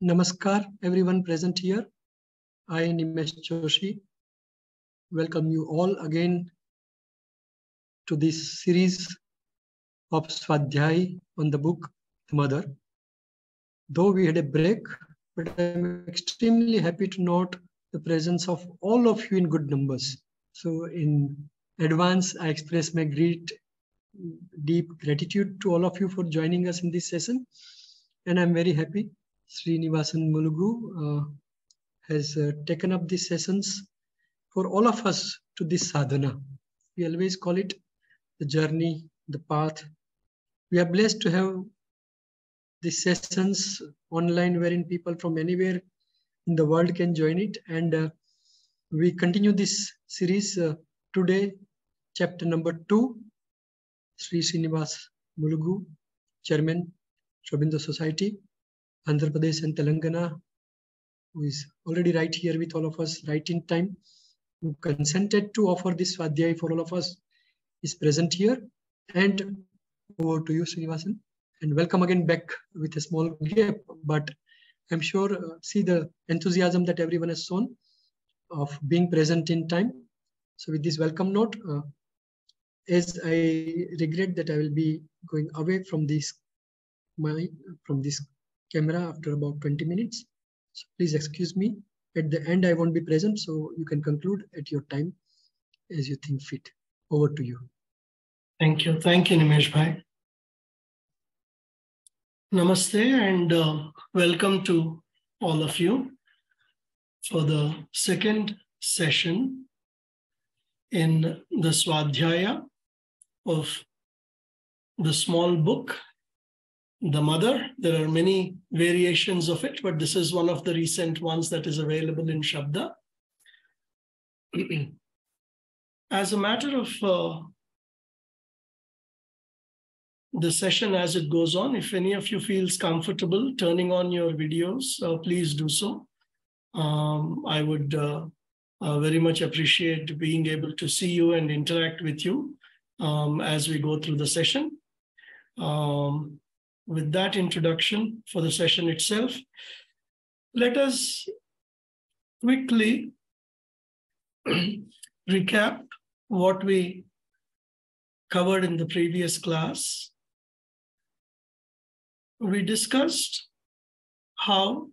Namaskar, everyone present here. I, Nimesh Joshi, welcome you all again to this series of Swadhyay on the book, The Mother. Though we had a break, but I'm extremely happy to note the presence of all of you in good numbers. So in advance, I express my deep gratitude to all of you for joining us in this session. And I'm very happy Srinivas and Mulugu has taken up these sessions for all of us to this sadhana. We always call it the journey, the path. We are blessed to have these sessions online wherein people from anywhere in the world can join it. And we continue this series today, chapter number 2, Srinivas Mulugu, Chairman, Aurobindo Society, Andhra Pradesh and Telengana, who is already right here with all of us, right in time, who consented to offer this Swadhyay for all of us, is present here. And over to you, Srinivasan. And welcome again back with a small gap, but I'm sure see the enthusiasm that everyone has shown of being present in time. So with this welcome note, as I regret that I will be going away from this camera after about 20 minutes. So please excuse me. At the end, I won't be present, so you can conclude at your time as you think fit. Over to you. Thank you. Thank you, Nimesh Bhai. Namaste and welcome to all of you for the second session in the Swadhyaya of the small book, The Mother. There are many variations of it, but this is one of the recent ones that is available in Shabda. As a matter of the session as it goes on, if any of you feels comfortable turning on your videos, please do so. I would very much appreciate being able to see you and interact with you as we go through the session. With that introduction for the session itself, let us quickly recap what we covered in the previous class. We discussed how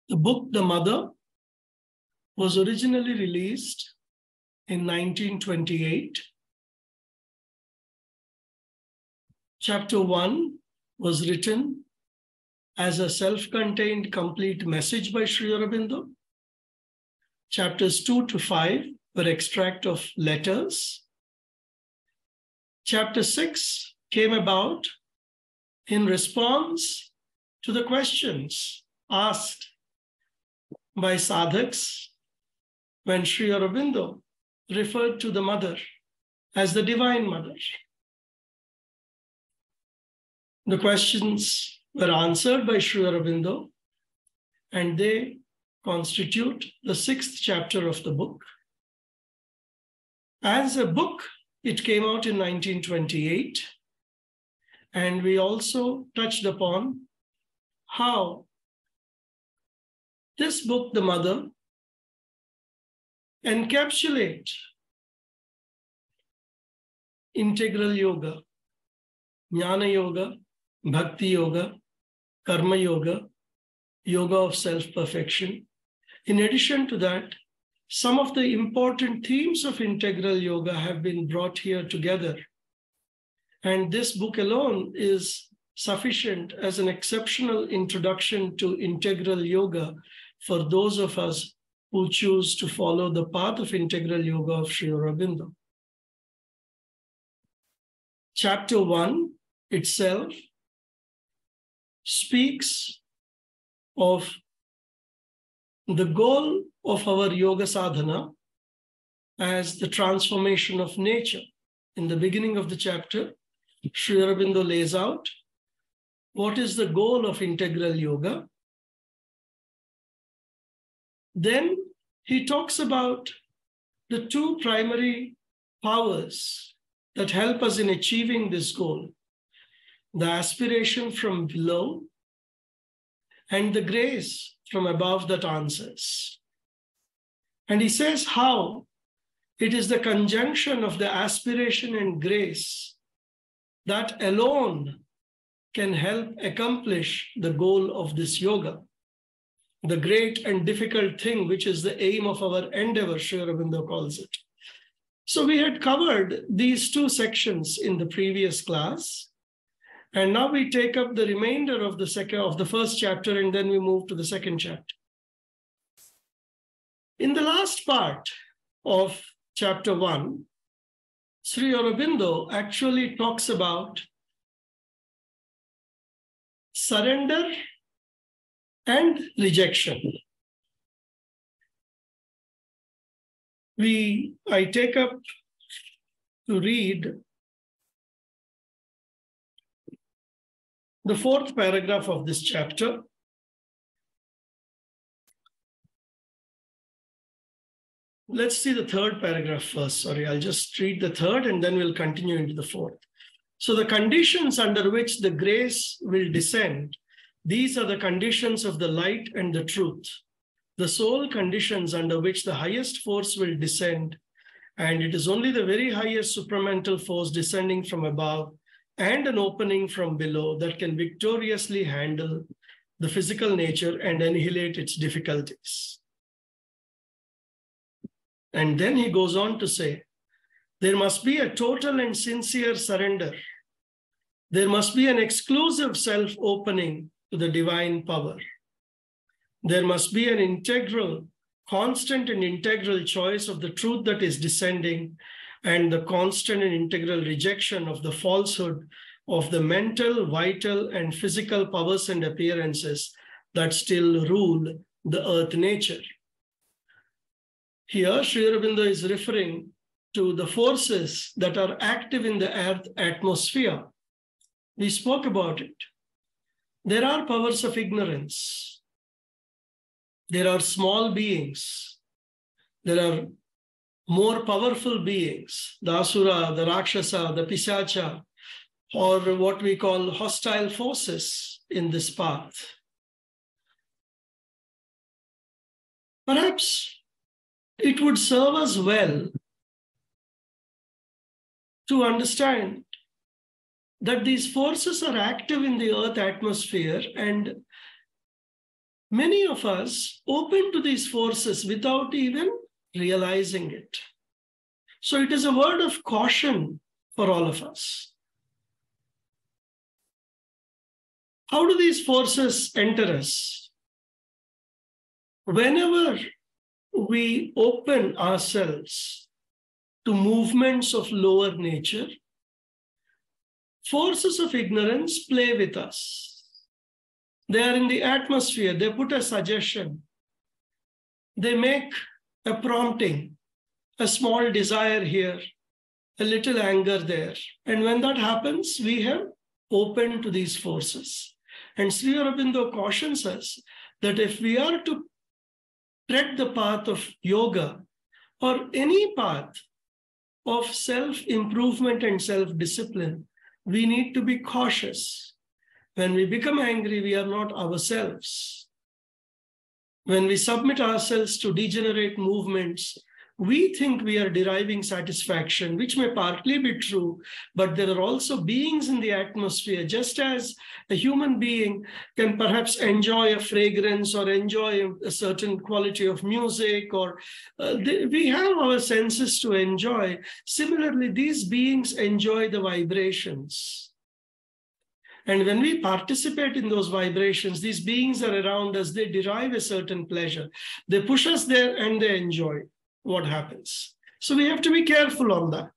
the book, The Mother, was originally released in 1928. Chapter 1 was written as a self-contained complete message by Sri Aurobindo. Chapters 2 to 5 were extract of letters. Chapter 6 came about in response to the questions asked by sadhaks when Sri Aurobindo referred to the mother as the Divine Mother. The questions were answered by Sri Aurobindo, and they constitute the 6th chapter of the book. As a book, it came out in 1928, and we also touched upon how this book, The Mother, encapsulates integral yoga, jnana yoga, bhakti yoga, karma yoga, yoga of self-perfection. In addition to that, some of the important themes of integral yoga have been brought here together. And this book alone is sufficient as an exceptional introduction to integral yoga for those of us who choose to follow the path of integral yoga of Sri Aurobindo. Chapter 1 itself speaks of the goal of our yoga sadhana as the transformation of nature. In the beginning of the chapter, Sri Aurobindo lays out what is the goal of integral yoga. Then he talks about the two primary powers that help us in achieving this goal: the aspiration from below and the grace from above that answers. And he says how it is the conjunction of the aspiration and grace that alone can help accomplish the goal of this yoga, the great and difficult thing, which is the aim of our endeavor, Sri Aurobindo calls it. So we had covered these two sections in the previous class, and now we take up the remainder of the first chapter, and then we move to the second chapter. In the last part of chapter 1, Sri Aurobindo actually talks about surrender and rejection. I take up to read the 4th paragraph of this chapter. Let's see the 3rd paragraph first. Sorry, I'll just read the 3rd and then we'll continue into the 4th. So the conditions under which the grace will descend, these are the conditions of the light and the truth, the sole conditions under which the highest force will descend, and it is only the very highest supramental force descending from above and an opening from below that can victoriously handle the physical nature and annihilate its difficulties. And then he goes on to say, there must be a total and sincere surrender. There must be an exclusive self-opening to the divine power. There must be an integral, constant and integral choice of the truth that is descending, and the constant and integral rejection of the falsehood of the mental, vital, and physical powers and appearances that still rule the earth nature. Here, Sri Aurobindo is referring to the forces that are active in the earth atmosphere. We spoke about it. There are powers of ignorance. There are small beings. There are more powerful beings, the Asura, the Rakshasa, the Pisacha, or what we call hostile forces in this path. Perhaps it would serve us well to understand that these forces are active in the earth atmosphere, and many of us open to these forces without even realizing it. So it is a word of caution for all of us. How do these forces enter us? Whenever we open ourselves to movements of lower nature, forces of ignorance play with us. They are in the atmosphere. They put a suggestion. They make a prompting, a small desire here, a little anger there. And when that happens, we have opened to these forces. And Sri Aurobindo cautions us that if we are to tread the path of yoga or any path of self-improvement and self-discipline, we need to be cautious. When we become angry, we are not ourselves. When we submit ourselves to degenerate movements, we think we are deriving satisfaction, which may partly be true, but there are also beings in the atmosphere. Just as a human being can perhaps enjoy a fragrance or enjoy a certain quality of music, or we have our senses to enjoy. Similarly, these beings enjoy the vibrations. And when we participate in those vibrations, these beings are around us, they derive a certain pleasure. They push us there and they enjoy what happens. So we have to be careful on that.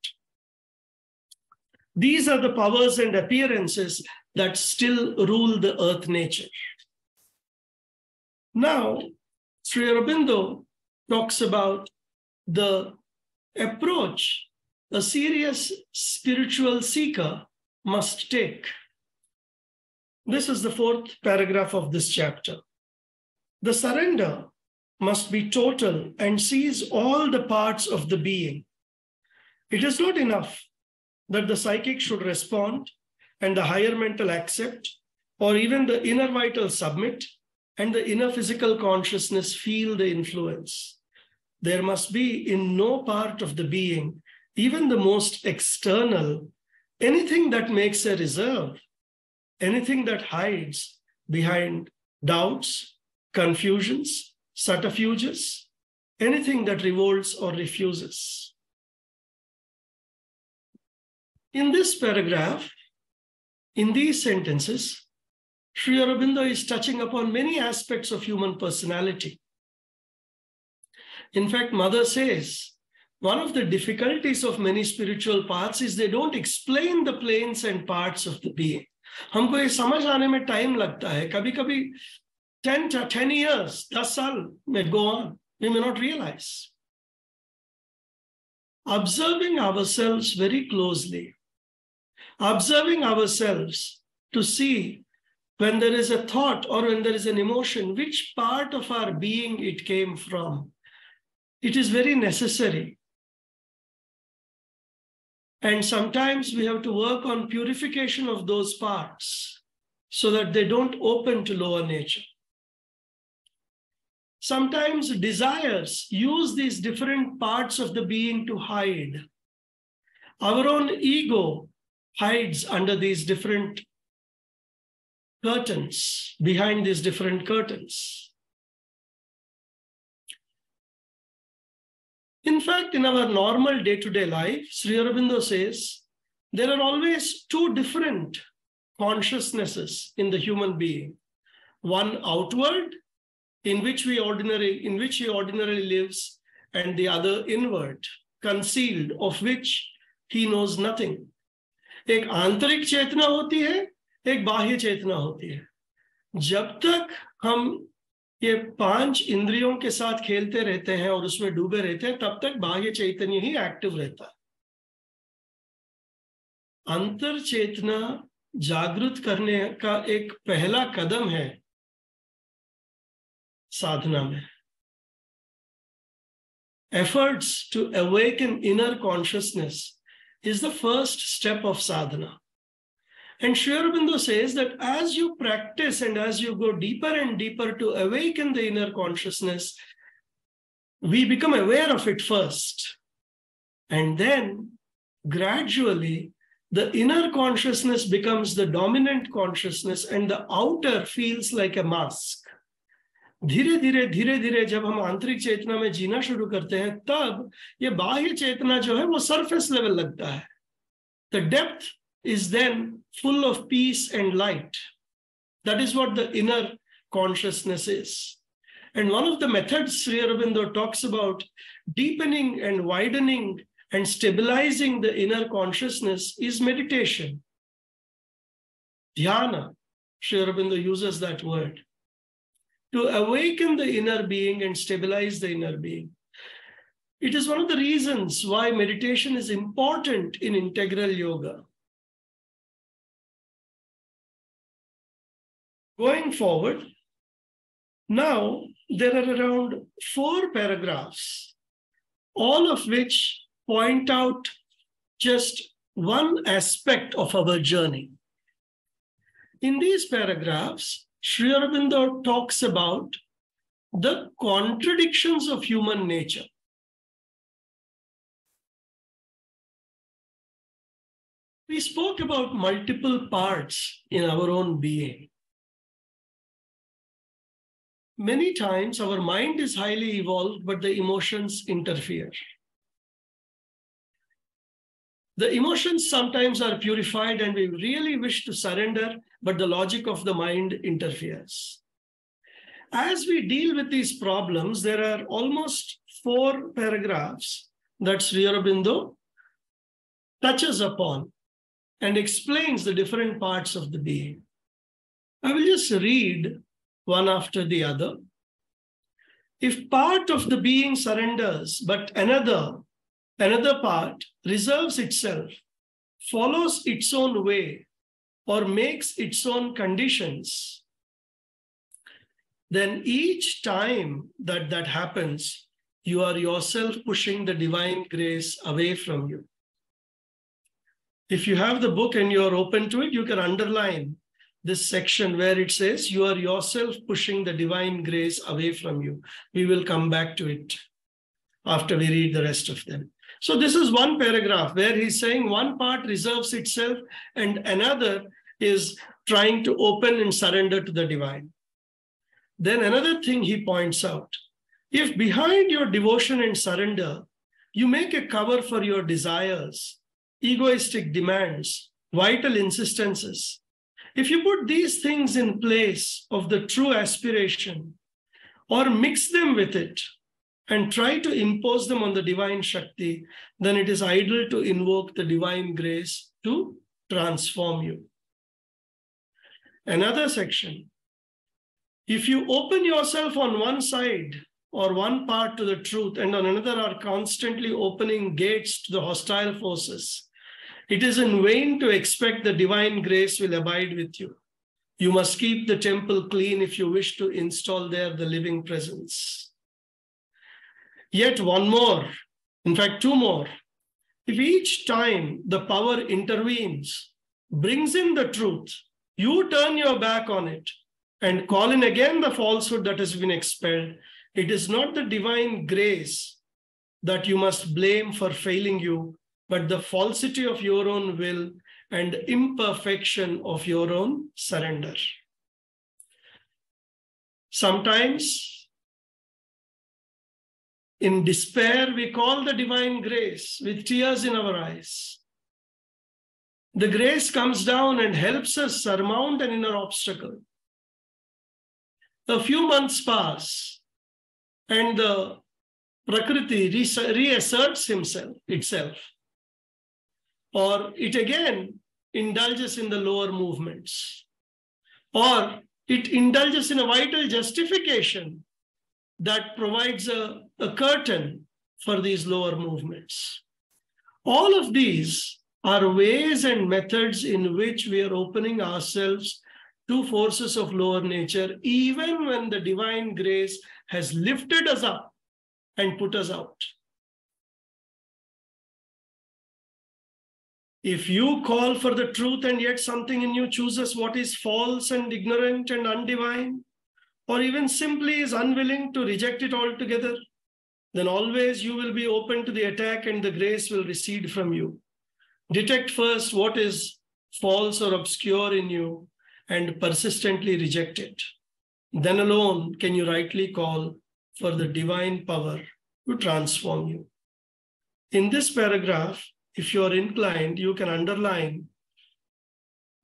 These are the powers and appearances that still rule the earth nature. Now, Sri Aurobindo talks about the approach a serious spiritual seeker must take. This is the 4th paragraph of this chapter. The surrender must be total and seize all the parts of the being. It is not enough that the psychic should respond and the higher mental accept, or even the inner vital submit, and the inner physical consciousness feel the influence. There must be in no part of the being, even the most external, anything that makes a reserve, anything that hides behind doubts, confusions, subterfuges, anything that revolts or refuses. In this paragraph, in these sentences, Sri Aurobindo is touching upon many aspects of human personality. In fact, Mother says, one of the difficulties of many spiritual paths is they don't explain the planes and parts of the being. हमको ये समझ आने में time लगता है. कभी-कभी 10 years, 10 साल may go on. We may not realize. Observing ourselves very closely, observing ourselves to see when there is a thought or when there is an emotion, which part of our being it came from. It is very necessary. And sometimes we have to work on purification of those parts so that they don't open to lower nature. Sometimes desires use these different parts of the being to hide. Our own ego hides under these different curtains, behind these different curtains. In fact, in our normal day-to-day life, Sri Aurobindo says, there are always two different consciousnesses in the human being. One outward, in which he ordinarily lives, and the other inward, concealed, of which he knows nothing. एक आंतरिक चेतना होती है, एक बाह्य चेतना होती है. जब तक हम ये 5 इंद्रियों के साथ खेलते रहते हैं और उसमें डूबे रहते हैं, तब तक बाह्य चैतन्य ही एक्टिव रहता है. अंतर चेतना जागृत करने का एक पहला कदम है sadhana mein. Efforts to awaken inner consciousness is the first step of sadhana. And Sri Aurobindo says that as you practice and as you go deeper and deeper to awaken the inner consciousness, we become aware of it first. And then gradually the inner consciousness becomes the dominant consciousness and the outer feels like a mask. धीरे धीरे जब हम आंतरिक चेतना में जीना शुरू करते हैं, तब ये बाह्य चेतना जो है वो सरफेस लेवल लगता है. The depth is then full of peace and light. That is what the inner consciousness is. And one of the methods Sri Aurobindo talks about deepening and widening and stabilizing the inner consciousness is meditation. Dhyana, Sri Aurobindo uses that word. To awaken the inner being and stabilize the inner being. It is one of the reasons why meditation is important in integral yoga. Going forward, now there are around 4 paragraphs, all of which point out just one aspect of our journey. In these paragraphs, Sri Aurobindo talks about the contradictions of human nature. We spoke about multiple parts in our own being. Many times our mind is highly evolved, but the emotions interfere. The emotions sometimes are purified and we really wish to surrender, but the logic of the mind interferes. As we deal with these problems, there are almost 4 paragraphs that Sri Aurobindo touches upon and explains the different parts of the being. I will just read one after the other. If part of the being surrenders, but another part reserves itself, follows its own way, or makes its own conditions, then each time that happens, you are yourself pushing the divine grace away from you. If you have the book and you are open to it, you can underline this section where it says you are yourself pushing the divine grace away from you. We will come back to it after we read the rest of them. So this is one paragraph where he's saying one part reserves itself and another is trying to open and surrender to the divine. Then another thing he points out, if behind your devotion and surrender, you make a cover for your desires, egoistic demands, vital insistences, if you put these things in place of the true aspiration or mix them with it and try to impose them on the divine Shakti, then it is idle to invoke the divine grace to transform you. Another section, if you open yourself on one side or one part to the truth and on another are constantly opening gates to the hostile forces, it is in vain to expect the divine grace will abide with you. You must keep the temple clean if you wish to install there the living presence. Yet one more, in fact, two more. If each time the power intervenes, brings in the truth, you turn your back on it and call in again the falsehood that has been expelled, it is not the divine grace that you must blame for failing you, but the falsity of your own will and imperfection of your own surrender. Sometimes, in despair, we call the divine grace with tears in our eyes. The grace comes down and helps us surmount an inner obstacle. A few months pass, and the Prakriti reasserts itself. Or it again indulges in the lower movements. Or it indulges in a vital justification that provides a curtain for these lower movements. All of these are ways and methods in which we are opening ourselves to forces of lower nature, even when the divine grace has lifted us up and put us out. If you call for the truth and yet something in you chooses what is false and ignorant and undivine, or even simply is unwilling to reject it altogether, then always you will be open to the attack and the grace will recede from you. Detect first what is false or obscure in you and persistently reject it. Then alone can you rightly call for the divine power to transform you. In this paragraph, if you are inclined, you can underline,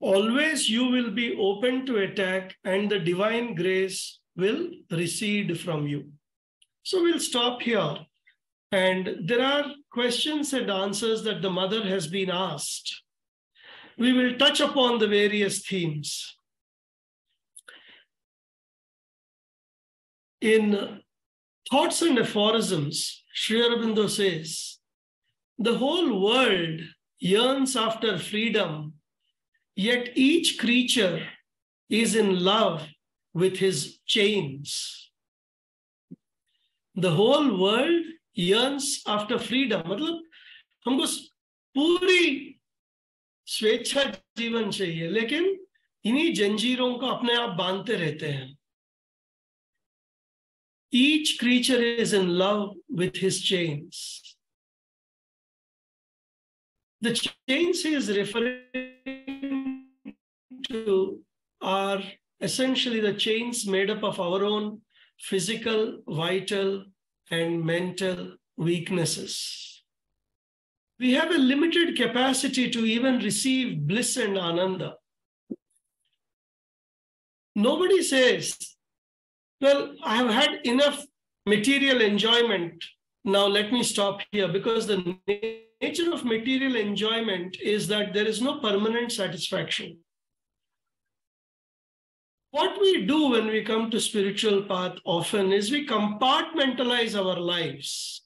always you will be open to attack and the divine grace will recede from you. So we'll stop here. And there are questions and answers that the mother has been asked. We will touch upon the various themes. In Thoughts and Aphorisms, Sri Aurobindo says, the whole world yearns after freedom, yet each creature is in love with his chains. The whole world yearns after freedom. मतलब हमको पूरी स्वेच्छा जीवन चाहिए, लेकिन इन्हीं जंजीरों को अपने आप बांधते रहते हैं. Each creature is in love with his chains. The chains he is referring to are essentially the chains made up of our own physical, vital, and mental weaknesses. We have a limited capacity to even receive bliss and ananda. Nobody says, well, I have had enough material enjoyment. Now let me stop here, because the nature of material enjoyment is that there is no permanent satisfaction. What we do when we come to spiritual path often is we compartmentalize our lives.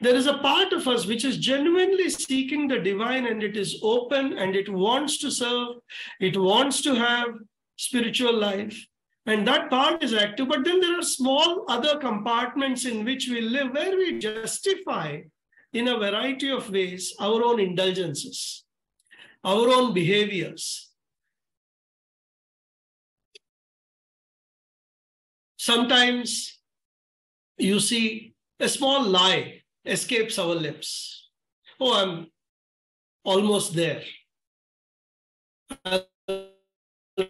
There is a part of us which is genuinely seeking the divine, and it is open and it wants to serve, it wants to have spiritual life, and that part is active. But then there are small other compartments in which we live, where we justify in a variety of ways our own indulgences, our own behaviors. Sometimes you see a small lie escapes our lips. Oh, I'm almost there. I'll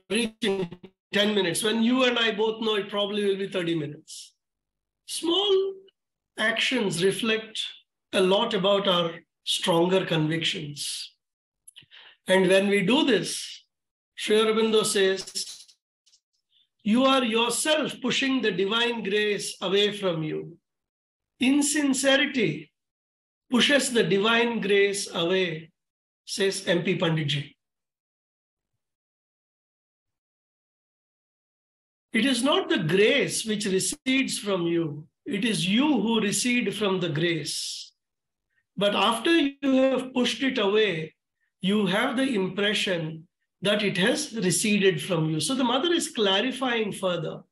reach in 10 minutes. When you and I both know it probably will be 30 minutes. Small actions reflect a lot about our stronger convictions. And when we do this, Sri Aurobindo says, you are yourself pushing the divine grace away from you. Insincerity pushes the divine grace away, says MP Panditji. It is not the grace which recedes from you. It is you who recede from the grace. But after you have pushed it away, you have the impression that it has receded from you. So the mother is clarifying further.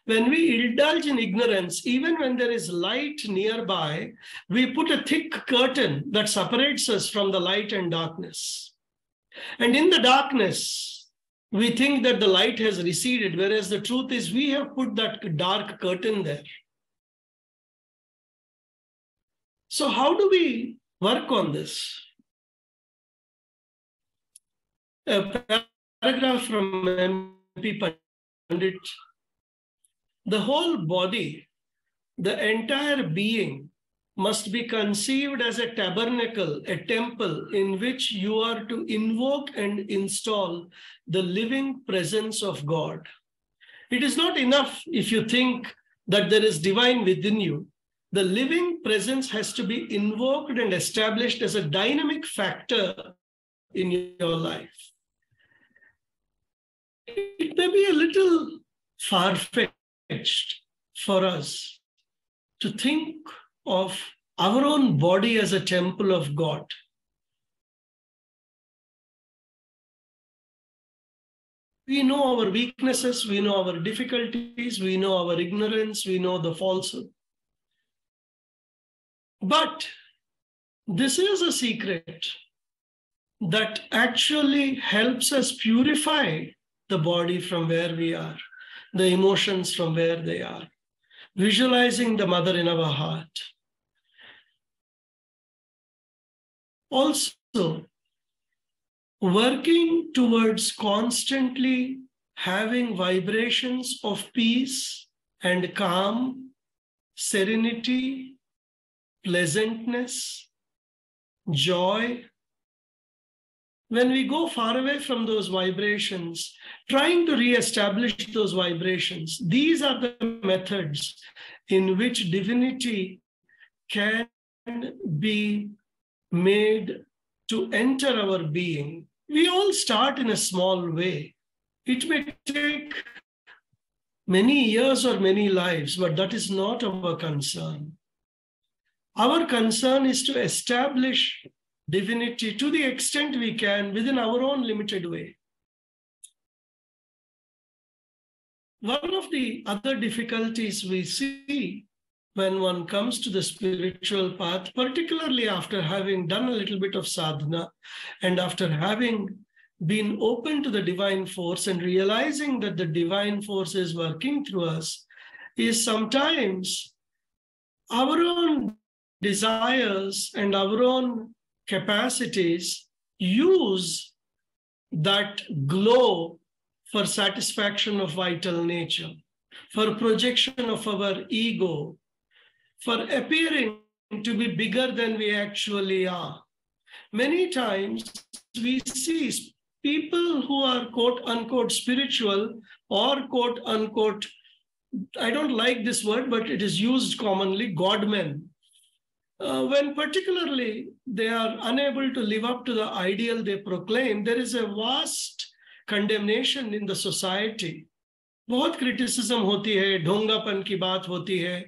When we indulge in ignorance, even when there is light nearby, we put a thick curtain that separates us from the light and darkness. And in the darkness, we think that the light has receded, whereas the truth is we have put that dark curtain there. So how do we work on this? A paragraph from MP Pandit. The whole body, the entire being must be conceived as a tabernacle, a temple in which you are to invoke and install the living presence of God. It is not enough if you think that there is divine within you. The living presence has to be invoked and established as a dynamic factor in your life. It may be a little far-fetched for us to think of our own body as a temple of God. We know our weaknesses, we know our difficulties, we know our ignorance, we know the falsehood. But this is a secret that actually helps us purify the body from where we are, the emotions from where they are, visualizing the mother in our heart. Also, working towards constantly having vibrations of peace and calm, serenity, pleasantness, joy. When we go far away from those vibrations, trying to re-establish those vibrations, these are the methods in which divinity can be made to enter our being. We all start in a small way. It may take many years or many lives, but that is not our concern. Our concern is to establish divinity to the extent we can within our own limited way. One of the other difficulties we see when one comes to the spiritual path, particularly after having done a little bit of sadhana and after having been open to the divine force and realizing that the divine force is working through us, is sometimes our own desires and our own capacities use that glow for satisfaction of vital nature, for projection of our ego, for appearing to be bigger than we actually are. Many times we see people who are quote unquote spiritual or quote unquote, I don't like this word, but it is used commonly, God-men. When particularly they are unable to live up to the ideal they proclaim, there is a vast condemnation in the society. बहुत criticism होती है, ढोंगापन की बात होती है.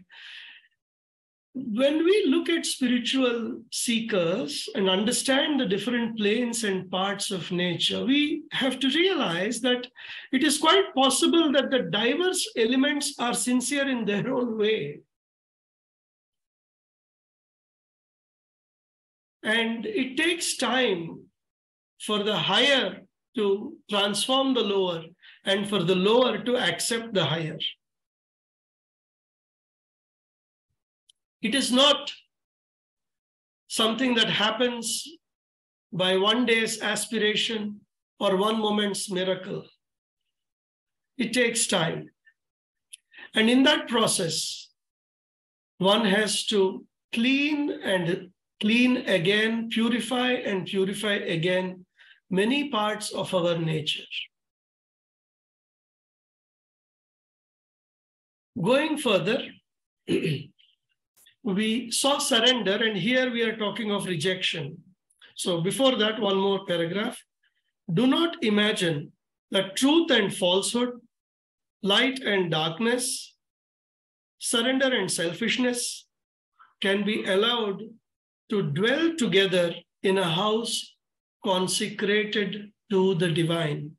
When we look at spiritual seekers and understand the different planes and parts of nature, we have to realize that it is quite possible that the diverse elements are sincere in their own way. And it takes time for the higher to transform the lower and for the lower to accept the higher. It is not something that happens by one day's aspiration or one moment's miracle. It takes time. And in that process, one has to clean and clean again, purify and purify again many parts of our nature. Going further, we saw surrender, and here we are talking of rejection. So before that, one more paragraph. Do not imagine that truth and falsehood, light and darkness, surrender and selfishness can be allowed to dwell together in a house consecrated to the divine.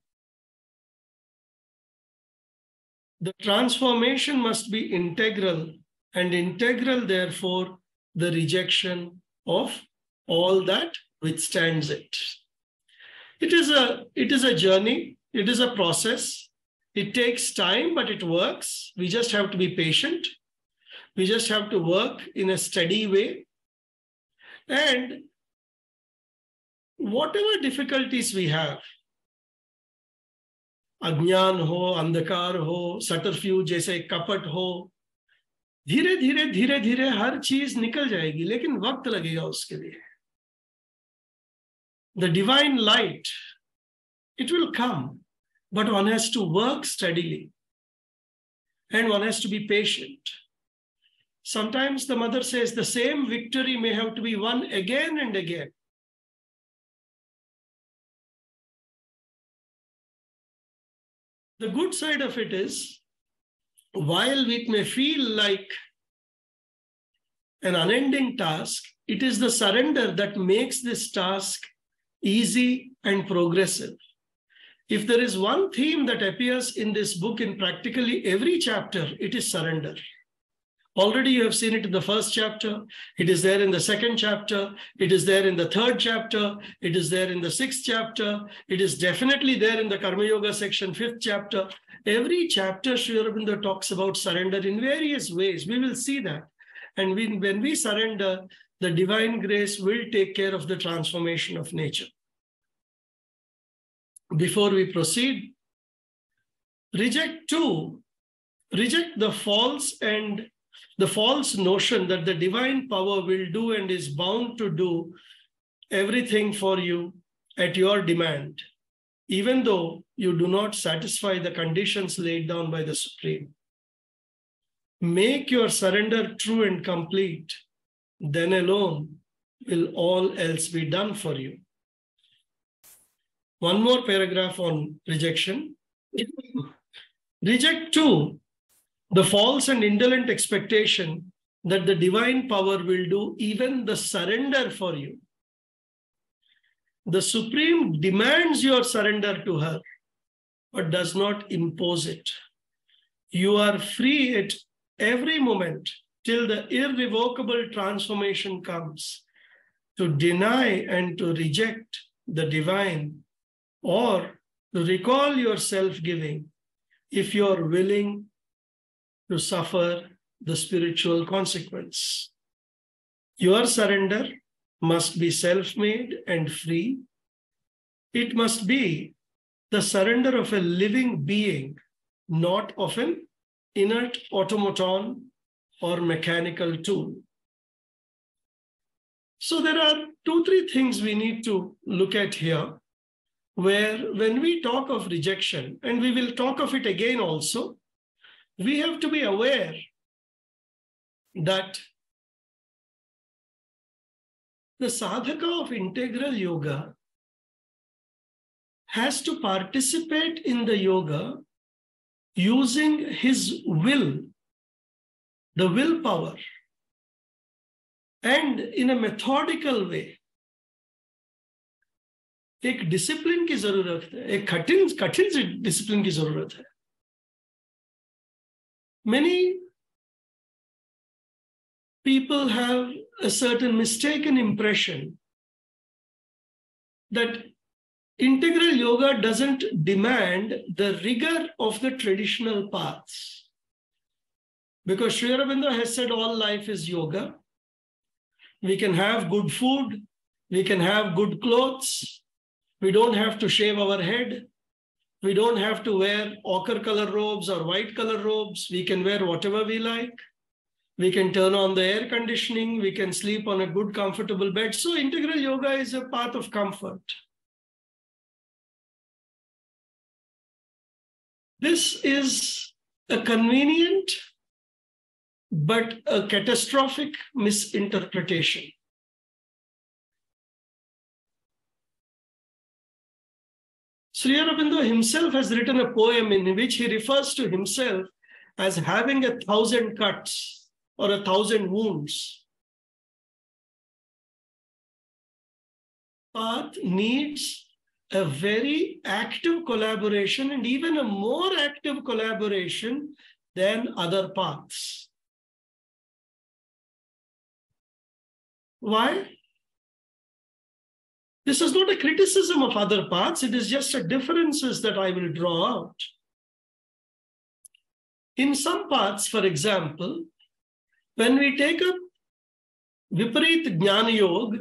The transformation must be integral, and integral, therefore, the rejection of all that withstands it. It is a journey, it is a process. It takes time, but it works. We just have to be patient. We just have to work in a steady way. And whatever difficulties we have, अज्ञान हो, अंधकार हो, सटरफ्यूज जैसे कपट हो, धीरे धीरे धीरे धीरे हर चीज निकल जाएगी, लेकिन वक्त लगेगा उसके लिए. The divine light, it will come, but one has to work steadily and one has to be patient. Sometimes the mother says the same victory may have to be won again and again. The good side of it is, while it may feel like an unending task, it is the surrender that makes this task easy and progressive. If there is one theme that appears in this book in practically every chapter, it is surrender. Already you have seen it in the first chapter. It is there in the second chapter. It is there in the third chapter. It is there in the sixth chapter. It is definitely there in the Karma Yoga section, 5th chapter. Every chapter, Sri Aurobindo talks about surrender in various ways. We will see that. And when we surrender, the divine grace will take care of the transformation of nature. Before we proceed, reject the false notion that the divine power will do and is bound to do everything for you at your demand, even though you do not satisfy the conditions laid down by the Supreme. Make your surrender true and complete, then alone will all else be done for you. One more paragraph on rejection. Reject too the false and indolent expectation that the divine power will do even the surrender for you. The Supreme demands your surrender to her, but does not impose it. You are free at every moment till the irrevocable transformation comes to deny and to reject the divine, or to recall your self-giving if you are willing to suffer the spiritual consequence. Your surrender must be self-made and free. It must be the surrender of a living being, not of an inert automaton or mechanical tool. So there are 2-3 things we need to look at here, where when we talk of rejection, and we will talk of it again also, we have to be aware that the sadhaka of integral yoga has to participate in the yoga using his will, the willpower, and in a methodical way. एक discipline की जरूरत है, एक कठिन से discipline की जरूरत है. Many people have a certain mistaken impression that integral yoga doesn't demand the rigor of the traditional paths. Because Sri Aurobindo has said all life is yoga. We can have good food. We can have good clothes. We don't have to shave our head. We don't have to wear ochre color robes or white color robes. We can wear whatever we like. We can turn on the air conditioning. We can sleep on a good, comfortable bed. So integral yoga is a path of comfort. This is a convenient but a catastrophic misinterpretation. Sri Aurobindo himself has written a poem in which he refers to himself as having 1,000 cuts or 1,000 wounds. Path needs a very active collaboration and even a more active collaboration than other paths. Why? This is not a criticism of other paths. It is just a differences that I will draw out. In some paths, for example, when we take up Viparit Jnana Yoga,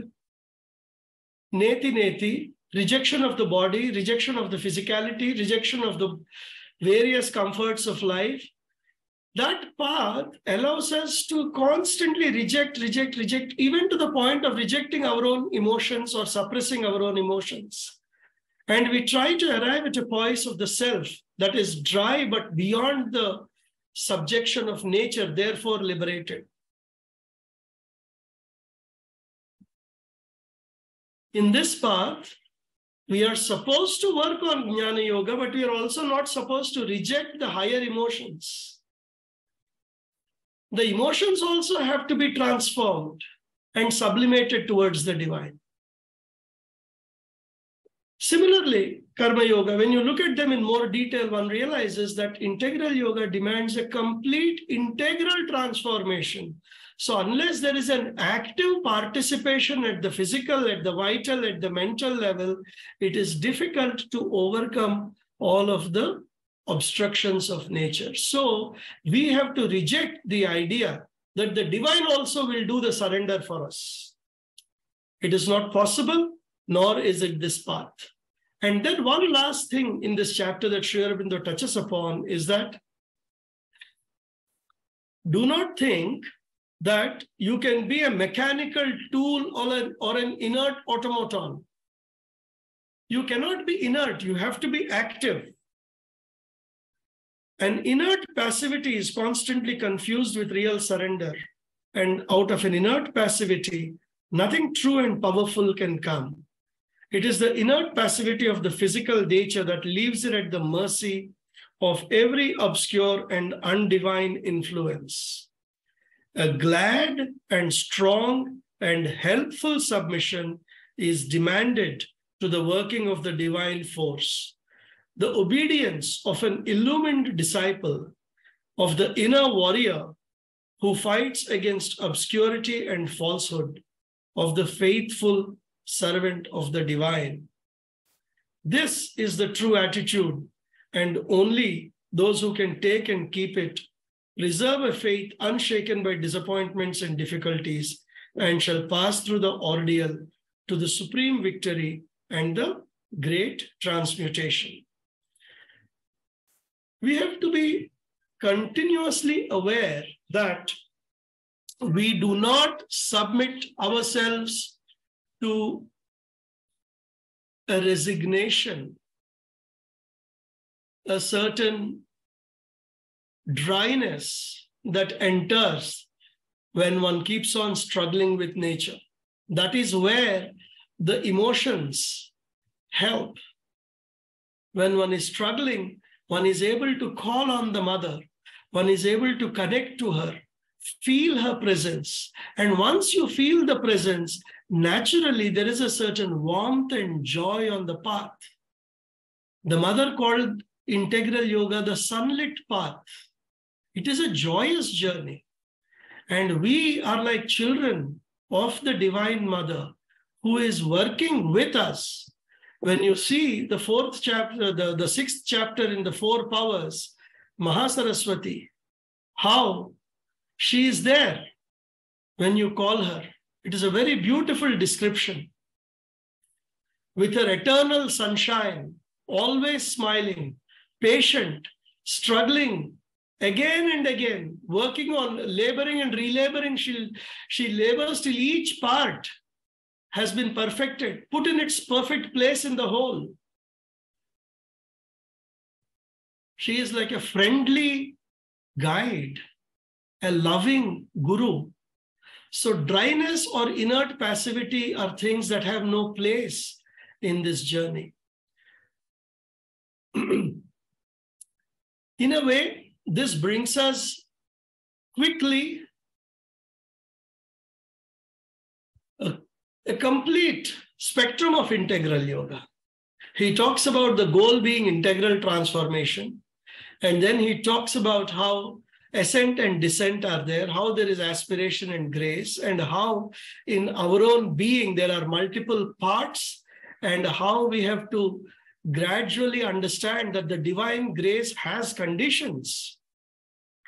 Neti Neti, rejection of the body, rejection of the physicality, rejection of the various comforts of life, that path allows us to constantly reject, even to the point of rejecting our own emotions or suppressing our own emotions. And we try to arrive at a poise of the self that is dry but beyond the subjection of nature, therefore liberated. In this path, we are supposed to work on Jnana Yoga, but we are also not supposed to reject the higher emotions. The emotions also have to be transformed and sublimated towards the divine. Similarly, Karma Yoga, when you look at them in more detail, one realizes that integral yoga demands a complete integral transformation. So unless there is an active participation at the physical, at the vital, at the mental level, it is difficult to overcome all of the obstructions of nature. So we have to reject the idea that the divine also will do the surrender for us. It is not possible, nor is it this path. And then one last thing in this chapter that Sri Aurobindo touches upon is that do not think that you can be a mechanical tool or an inert automaton. You cannot be inert, you have to be active. An inert passivity is constantly confused with real surrender. And out of an inert passivity, nothing true and powerful can come. It is the inert passivity of the physical nature that leaves it at the mercy of every obscure and undivine influence. A glad and strong and helpful submission is demanded to the working of the divine force. The obedience of an illumined disciple, of the inner warrior who fights against obscurity and falsehood, of the faithful servant of the divine. This is the true attitude, and only those who can take and keep it preserve a faith unshaken by disappointments and difficulties, and shall pass through the ordeal to the supreme victory and the great transmutation. We have to be continuously aware that we do not submit ourselves to a resignation, a certain dryness that enters when one keeps on struggling with nature. That is where the emotions help. When one is struggling, one is able to call on the mother. One is able to connect to her, feel her presence. And once you feel the presence, naturally there is a certain warmth and joy on the path. The mother called integral yoga the sunlit path. It is a joyous journey. And we are like children of the Divine Mother who is working with us. When you see the fourth chapter, the sixth chapter in the four powers, Mahasaraswati, how She is there when you call her. It is a very beautiful description. With her eternal sunshine, always smiling, patient, struggling, again and again, working on laboring and relaboring. She labors till each part has been perfected, put in its perfect place in the whole. She is like a friendly guide, a loving guru. So dryness or inert passivity are things that have no place in this journey. In a way, this brings us quickly a complete spectrum of integral yoga. He talks about the goal being integral transformation. And then he talks about how ascent and descent are there, how there is aspiration and grace, and how in our own being there are multiple parts, and how we have to gradually understand that the divine grace has conditions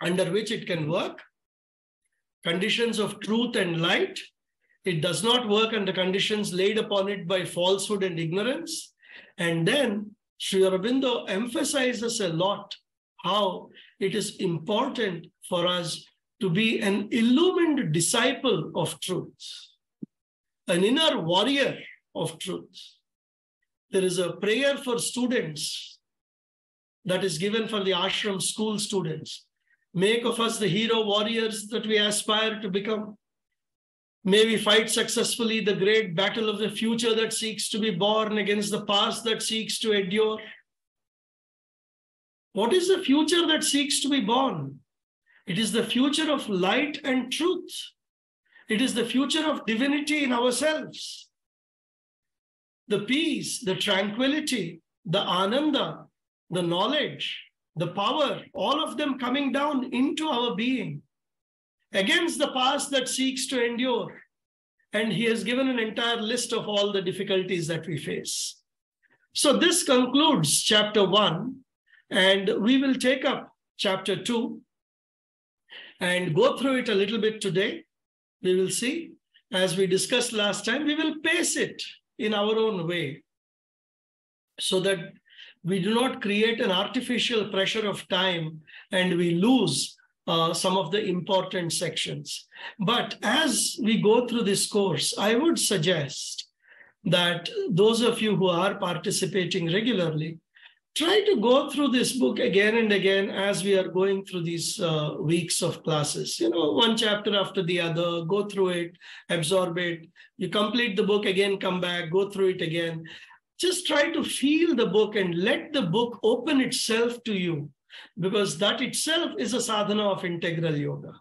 under which it can work, conditions of truth and light. It does not work under conditions laid upon it by falsehood and ignorance. And then Sri Aurobindo emphasizes a lot how it is important for us to be an illumined disciple of truth, an inner warrior of truth. There is a prayer for students that is given for the ashram school students. Make of us the hero warriors that we aspire to become. May we fight successfully the great battle of the future that seeks to be born against the past that seeks to endure. What is the future that seeks to be born? It is the future of light and truth. It is the future of divinity in ourselves. The peace, the tranquility, the ananda, the knowledge, the power, all of them coming down into our being against the past that seeks to endure. And he has given an entire list of all the difficulties that we face. So this concludes chapter 1, and we will take up chapter 2 and go through it a little bit today. We will see, as we discussed last time, we will pace it in our own way so that we do not create an artificial pressure of time and we lose some of the important sections. But as we go through this course, I would suggest that those of you who are participating regularly, try to go through this book again and again as we are going through these weeks of classes. You know, one chapter after the other, go through it, absorb it. You complete the book, again, come back, go through it again. Just try to feel the book and let the book open itself to you, because that itself is a sadhana of integral yoga.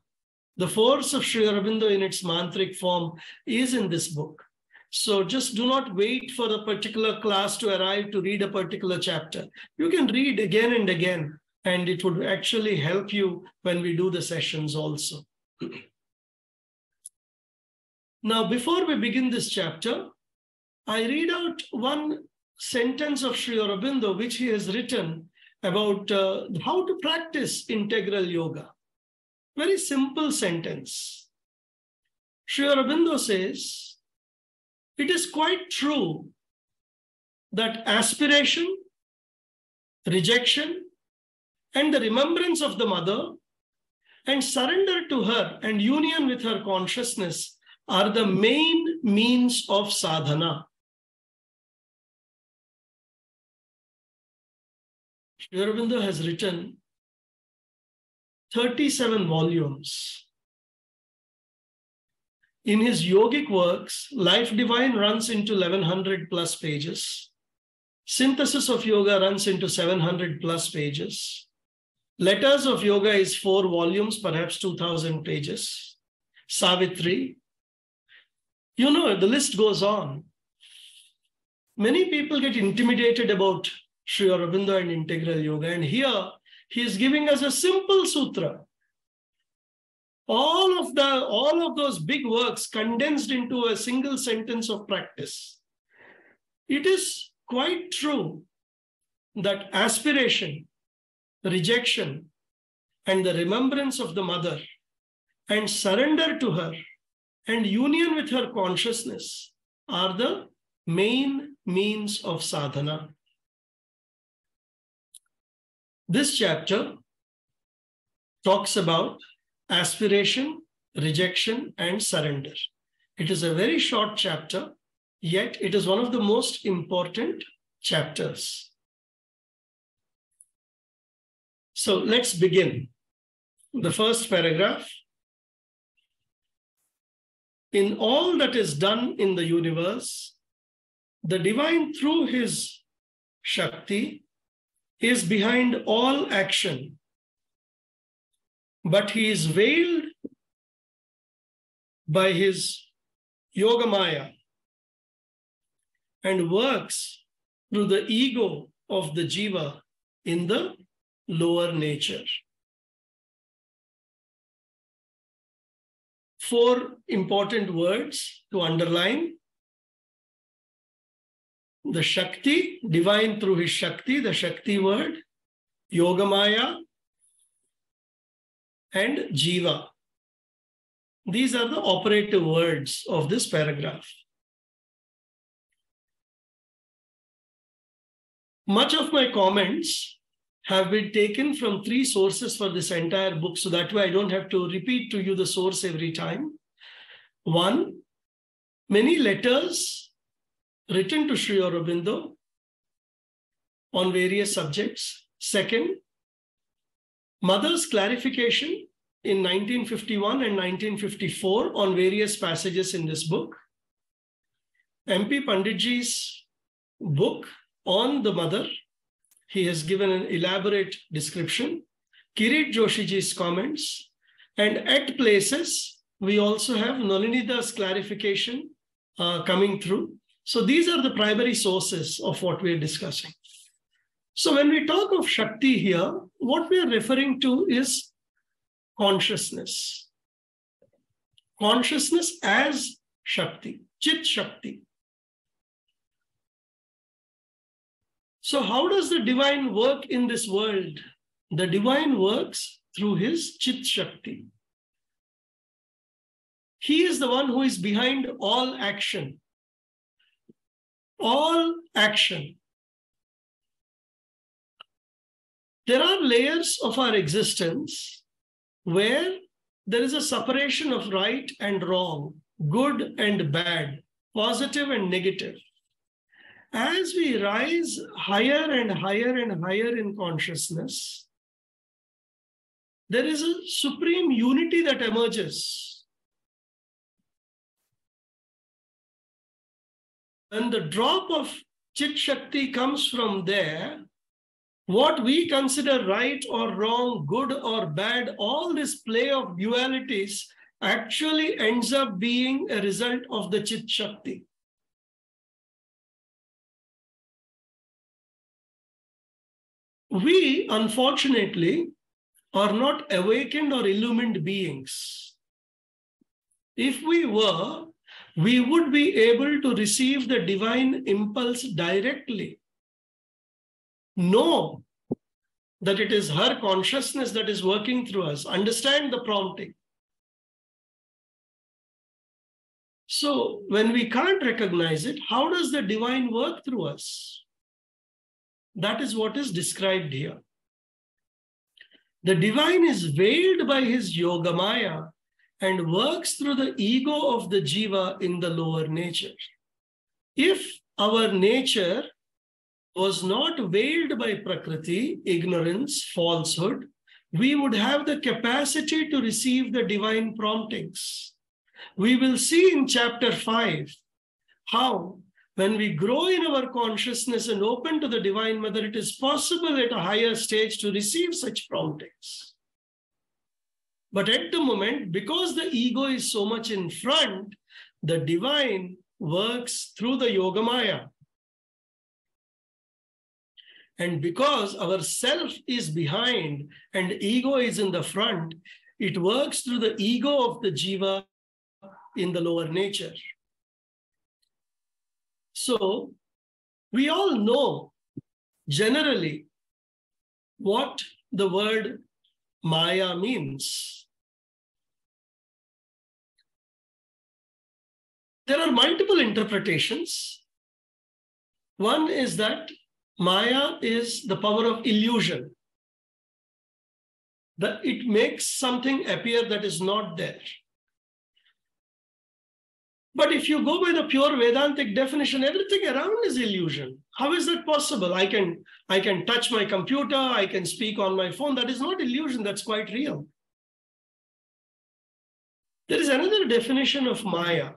The force of Sri Aurobindo in its mantric form is in this book. So just do not wait for a particular class to arrive to read a particular chapter. You can read again and again, and it would actually help you when we do the sessions also. Now, before we begin this chapter, I read out one sentence of Sri Aurobindo, which he has written about how to practice integral yoga. Very simple sentence. Sri Aurobindo says, "It is quite true that aspiration, rejection, and the remembrance of the mother and surrender to her and union with her consciousness are the main means of sadhana." Sri Aurobindo has written 37 volumes. In his yogic works, Life Divine runs into 1100 plus pages. Synthesis of Yoga runs into 700 plus pages. Letters of Yoga is 4 volumes, perhaps 2000 pages. Savitri. You know, the list goes on. Many people get intimidated about Sri Aurobindo and integral yoga. And here he is giving us a simple sutra. All of those big works condensed into a single sentence of practice. It is quite true that aspiration, rejection, and the remembrance of the mother and surrender to her and union with her consciousness are the main means of sadhana. This chapter talks about aspiration, rejection, and surrender. It is a very short chapter, yet it is one of the most important chapters. So let's begin. The first paragraph. In all that is done in the universe, the divine through his Shakti is behind all action, but he is veiled by his Yogamaya and works through the ego of the jiva in the lower nature. 4 important words to underline. The Shakti, divine through his Shakti, the Shakti word, Yogamaya, and Jiva. These are the operative words of this paragraph. Much of my comments have been taken from 3 sources for this entire book, so that way I don't have to repeat to you the source every time. 1, many letters written to Sri Aurobindo on various subjects. 2, Mother's clarification in 1951 and 1954 on various passages in this book. MP Panditji's book on the Mother. He has given an elaborate description. Kirit Joshiji's comments. And at places, we also have Nalinida's clarification coming through. So these are the primary sources of what we are discussing. So when we talk of Shakti here, what we are referring to is consciousness. Consciousness as Shakti, Chit Shakti. So how does the divine work in this world? The divine works through his Chit Shakti. He is the one who is behind all action. All action. There are layers of our existence where there is a separation of right and wrong, good and bad, positive and negative. As we rise higher and higher and higher in consciousness, there is a supreme unity that emerges. When the drop of Chit Shakti comes from there, what we consider right or wrong, good or bad, all this play of dualities actually ends up being a result of the Chit Shakti. We, unfortunately, are not awakened or illumined beings. If we were, we would be able to receive the divine impulse directly. Know that it is her consciousness that is working through us. Understand the prompting. So when we can't recognize it, how does the divine work through us? That is what is described here. The divine is veiled by his Yogamaya and works through the ego of the jiva in the lower nature. If our nature was not veiled by Prakriti, ignorance, falsehood, we would have the capacity to receive the divine promptings. We will see in chapter 5 how, when we grow in our consciousness and open to the Divine Mother, it is possible at a higher stage to receive such promptings. But at the moment, because the ego is so much in front, the divine works through the Yogamaya. And because our self is behind and ego is in the front, it works through the ego of the jiva in the lower nature. So we all know generally what the word Maya means. There are multiple interpretations. One is that Maya is the power of illusion, that it makes something appear that is not there. But if you go by the pure Vedantic definition, everything around is illusion. How is that possible? I can touch my computer, I can speak on my phone. That is not illusion, that's quite real. There is another definition of Maya.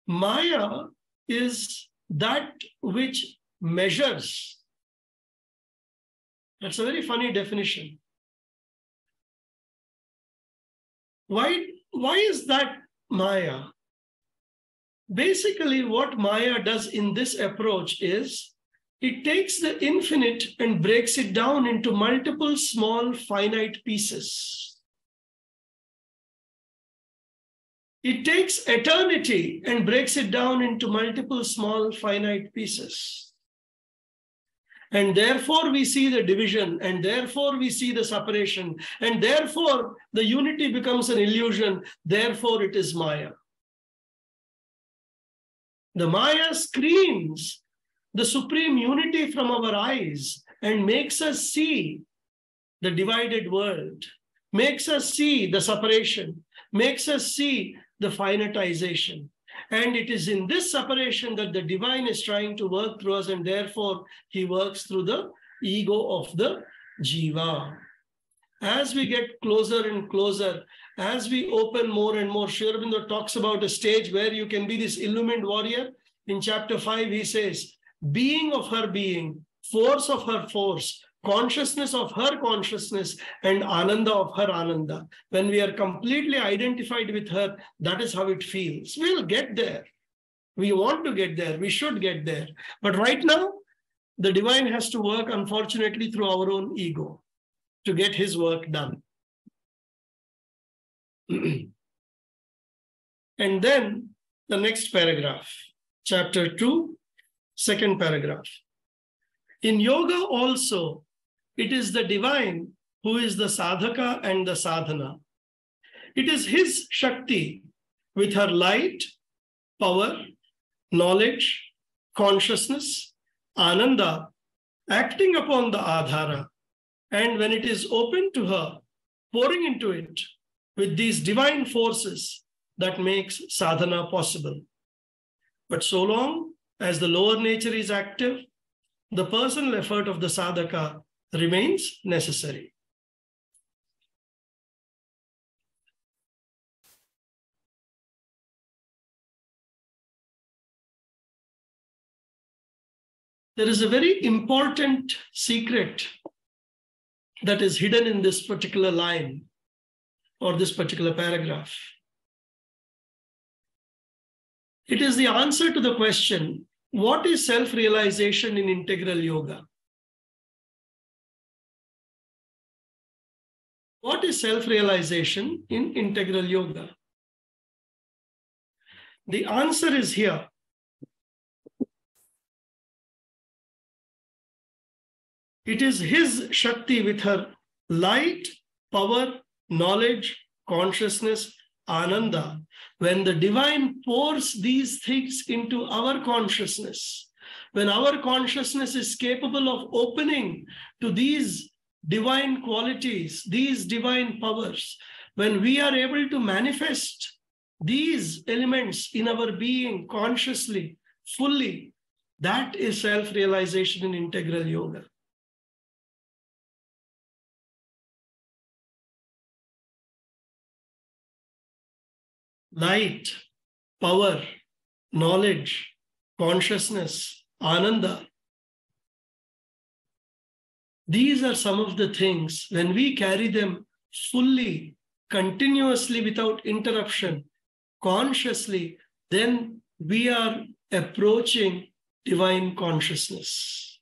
Maya is that which measures. That's a very funny definition. Why is that Maya? Basically, what Maya does in this approach is it takes the infinite and breaks it down into multiple small finite pieces. It takes eternity and breaks it down into multiple small finite pieces. And therefore we see the division, and therefore we see the separation, and therefore the unity becomes an illusion, therefore it is Maya. The Maya screens the supreme unity from our eyes and makes us see the divided world, makes us see the separation, makes us see the finitization. And it is in this separation that the divine is trying to work through us, and therefore he works through the ego of the jiva. As we get closer and closer, as we open more and more, Sri Aurobindo talks about a stage where you can be this illumined warrior. In chapter 5, he says, being of her being, force of her force, consciousness of her consciousness, and ananda of her ananda. When we are completely identified with her, that is how it feels. We'll get there. We want to get there. We should get there. But right now, the divine has to work, unfortunately, through our own ego to get his work done. And then the next paragraph, chapter 2, second paragraph. In yoga also, it is the divine who is the sadhaka and the sadhana. It is his Shakti with her light, power, knowledge, consciousness, ananda, acting upon the adhara. And when it is open to her, pouring into it with these divine forces, that makes sadhana possible. But so long as the lower nature is active, the personal effort of the sadhaka remains necessary. There is a very important secret that is hidden in this particular line or this particular paragraph. It is the answer to the question, what is self-realization in integral yoga? What is self-realization in integral yoga? The answer is here. It is his Shakti with her light, power, knowledge, consciousness, ananda. When the divine pours these things into our consciousness, when our consciousness is capable of opening to these divine qualities, these divine powers, when we are able to manifest these elements in our being consciously, fully, that is self-realization in integral yoga. Light, power, knowledge, consciousness, ananda. These are some of the things, when we carry them fully, continuously, without interruption, consciously, then we are approaching divine consciousness.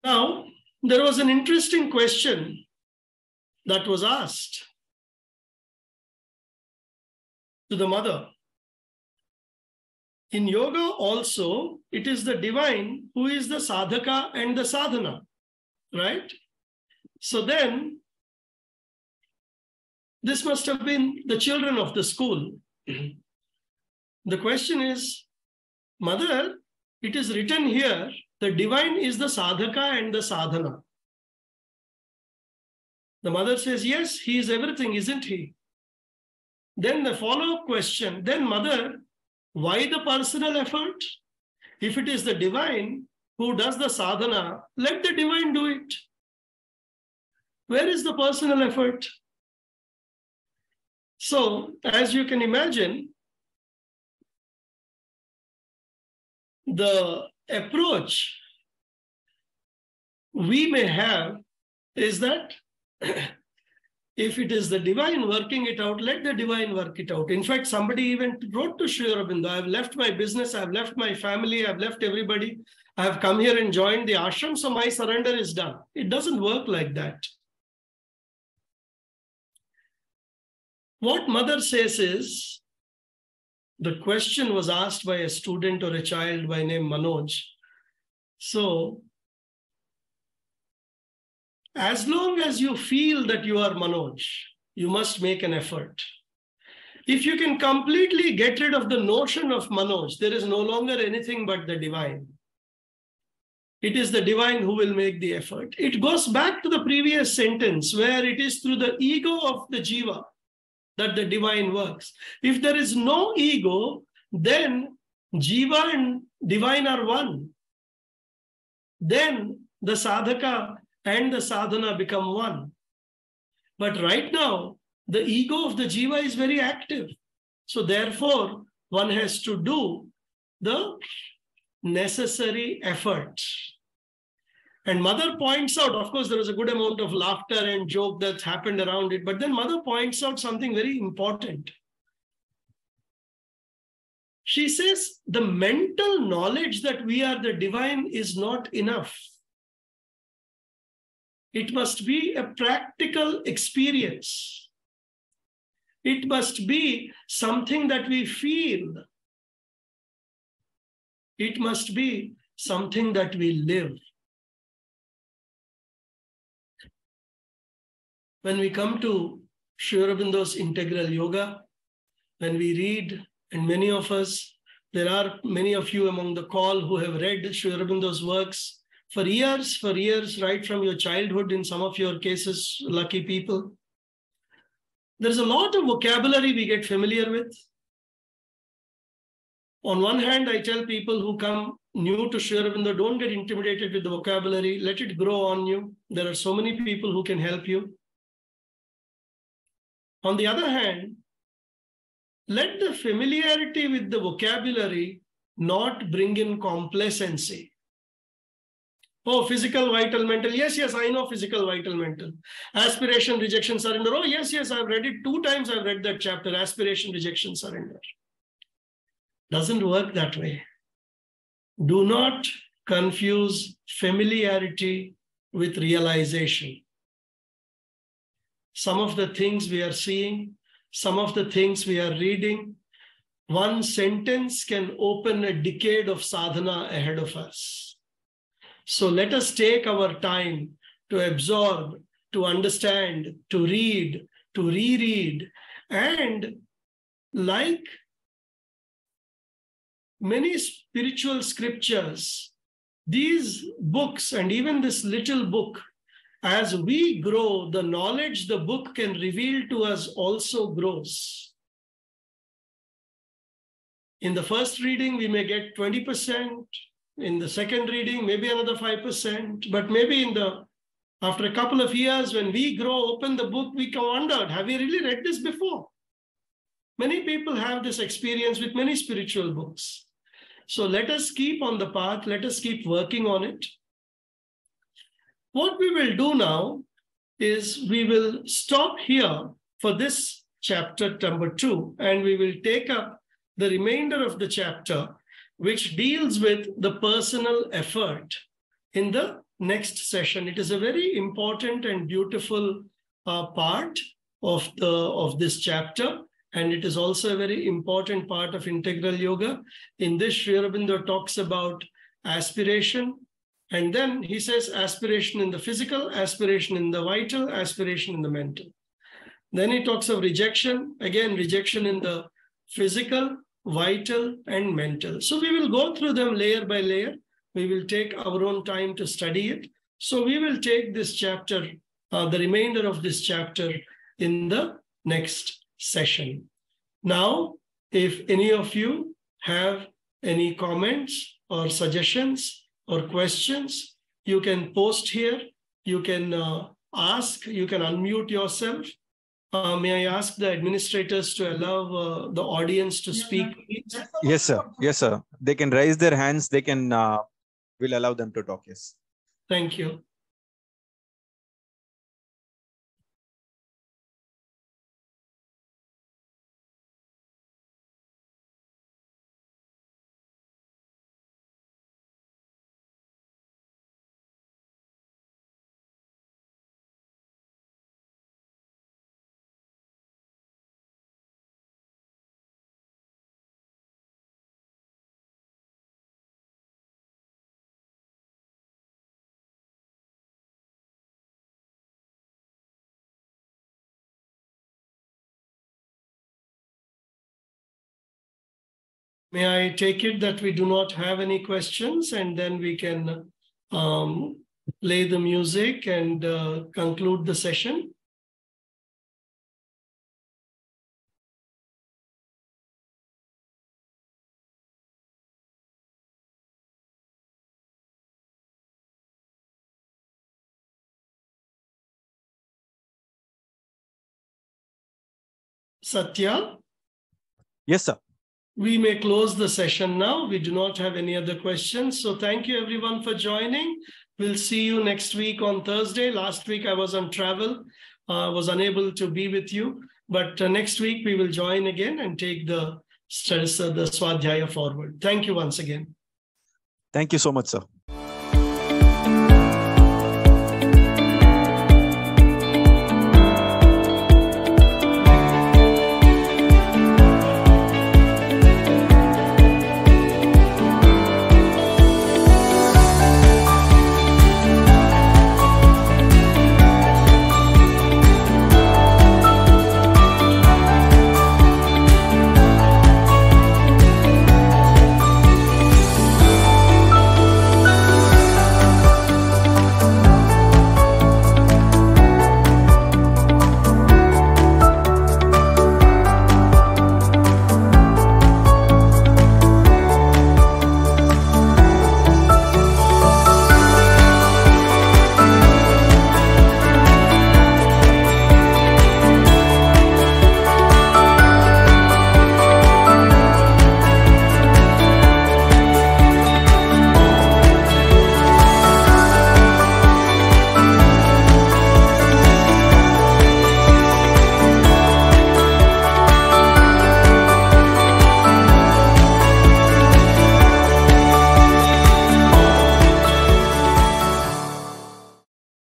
Now, there was an interesting question that was asked to the mother. In yoga also, it is the divine who is the sadhaka and the sadhana, right? So then, This must have been the children of the school. The question is, Mother, it is written here, the divine is the sadhaka and the sadhana. The mother says, yes, he is everything, isn't he? Then the follow-up question, then mother, why the personal effort? If it is the divine who does the sadhana, let the divine do it. Where is the personal effort? So, as you can imagine, the approach we may have is that if it is the divine working it out, let the divine work it out. In fact, somebody even wrote to Sri Aurobindo, I've left my business, I've left my family, I've left everybody. I have come here and joined the ashram, so my surrender is done. It doesn't work like that. What mother says is, the question was asked by a student or a child by name Manoj. So, as long as you feel that you are Manoj, you must make an effort. If you can completely get rid of the notion of Manoj, there is no longer anything but the divine. It is the divine who will make the effort. It goes back to the previous sentence where it is through the ego of the jiva that the divine works. If there is no ego, then jiva and divine are one. Then the sadhaka and the sadhana become one. But right now, the ego of the jiva is very active. So therefore, one has to do the necessary effort. And mother points out, of course, there was a good amount of laughter and joke that happened around it, but then mother points out something very important. She says, the mental knowledge that we are the divine is not enough. It must be a practical experience. It must be something that we feel. It must be something that we live. When we come to Sri Aurobindo's Integral Yoga, when we read, and many of us, there are many of you among the call who have read Sri Aurobindo's works for years, right from your childhood, in some of your cases, lucky people. There's a lot of vocabulary we get familiar with. On one hand, I tell people who come new to Sri Aurobindo, don't get intimidated with the vocabulary, let it grow on you. There are so many people who can help you. On the other hand, let the familiarity with the vocabulary not bring in complacency. Oh, physical, vital, mental. Yes, I know physical, vital, mental. Aspiration, rejection, surrender. Oh, yes, I've read it 2 times. I've read that chapter, aspiration, rejection, surrender. Doesn't work that way. Do not confuse familiarity with realization. Some of the things we are seeing, some of the things we are reading, one sentence can open a decade of sadhana ahead of us. So let us take our time to absorb, to understand, to read, to reread, and like many spiritual scriptures, these books and even this little book, as we grow, the knowledge the book can reveal to us also grows. In the first reading, we may get 20%. In the second reading, maybe another 5%. But maybe after a couple of years, when we grow, open the book, we wondered, have we really read this before? Many people have this experience with many spiritual books. So let us keep on the path. Let us keep working on it. What we will do now is we will stop here for this chapter number 2, and we will take up the remainder of the chapter, which deals with the personal effort in the next session. It is a very important and beautiful part of this chapter, and it is also a very important part of Integral Yoga. In this, Sri Aurobindo talks about aspiration, and then he says aspiration in the physical, aspiration in the vital, aspiration in the mental. Then he talks of rejection, again, rejection in the physical, vital, and mental. So we will go through them layer by layer. We will take our own time to study it. So we will take this chapter, the remainder of this chapter in the next session. Now, if any of you have any comments or suggestions or questions, you can post here. You can ask, you can unmute yourself. May I ask the administrators to allow the audience to speak, please? Yes, sir. Yes, sir. They can raise their hands. They can, we'll allow them to talk. Yes. Thank you. May I take it that we do not have any questions, and then we can play the music and conclude the session? Satya? Yes, sir. We may close the session now. We do not have any other questions. So thank you everyone for joining. We'll see you next week on Thursday. Last week I was on travel, was unable to be with you. But next week we will join again and take the Swadhyaya forward. Thank you once again. Thank you so much, sir.